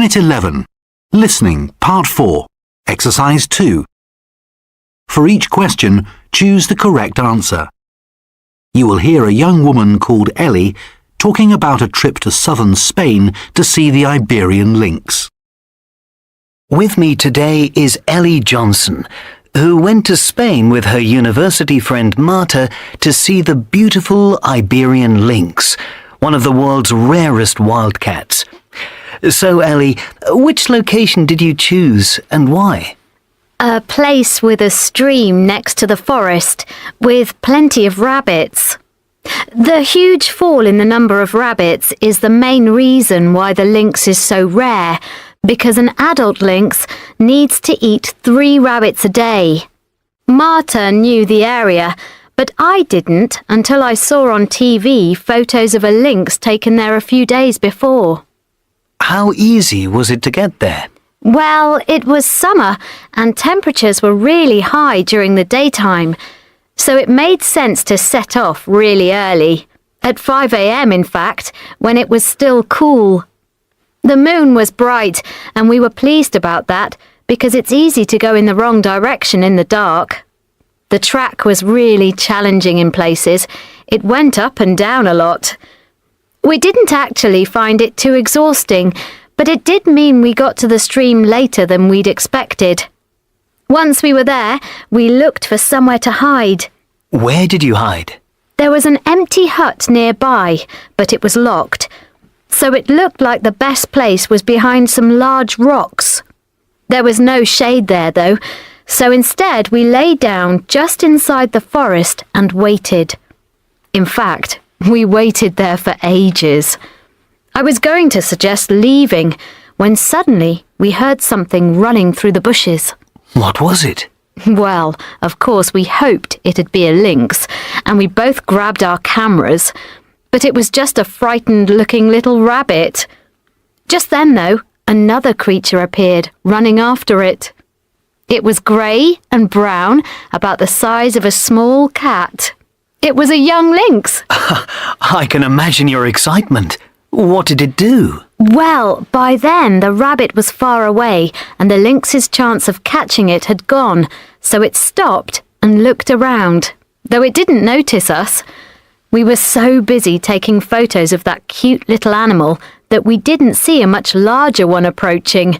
Unit 11. Listening, Part 4. Exercise 2. For each question, choose the correct answer. You will hear a young woman called Ellie talking about a trip to southern Spain to see the Iberian lynx. With me today is Ellie Johnson, who went to Spain with her university friend Marta to see the beautiful Iberian lynx, one of the world's rarest wildcats. So, Ellie, which location did you choose and why? A place with a stream next to the forest, with plenty of rabbits. The huge fall in the number of rabbits is the main reason why the lynx is so rare, because an adult lynx needs to eat 3 rabbits a day. Marta knew the area, but I didn't until I saw on TV photos of a lynx taken there a few days before. How easy was it to get there? Well, it was summer and temperatures were really high during the daytime, so it made sense to set off really early, at 5 a.m. in fact, when it was still cool. The moon was bright and we were pleased about that because it's easy to go in the wrong direction in the dark. The track was really challenging in places. It went up and down a lot. We didn't actually find it too exhausting, but it did mean we got to the stream later than we'd expected. Once we were there, we looked for somewhere to hide. Where did you hide? There was an empty hut nearby, but it was locked, so it looked like the best place was behind some large rocks. There was no shade there, though, so instead we lay down just inside the forest and waited. In fact, we waited there for ages. I was going to suggest leaving when suddenly we heard something running through the bushes. What was it? Well, of course we hoped it'd be a lynx, and we both grabbed our cameras, but it was just a frightened-looking little rabbit. Just then, though, another creature appeared, running after it. It was grey and brown, about the size of a small cat. It was a young lynx. I can imagine your excitement. What did it do? Well, by then the rabbit was far away and the lynx's chance of catching it had gone, so it stopped and looked around, though it didn't notice us. We were so busy taking photos of that cute little animal that we didn't see a much larger one approaching.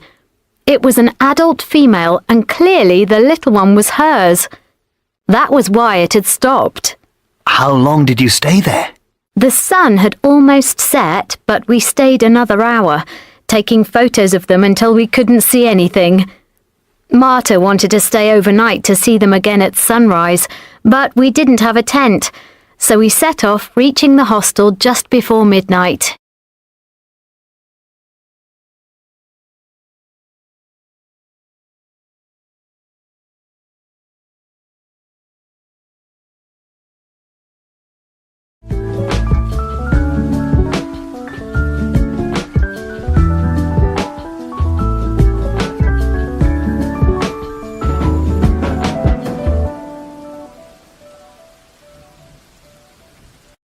It was an adult female and clearly the little one was hers. That was why it had stopped. How long did you stay there? The sun had almost set, but we stayed another hour, taking photos of them until we couldn't see anything. Marta wanted to stay overnight to see them again at sunrise, but we didn't have a tent, so we set off, reaching the hostel just before midnight.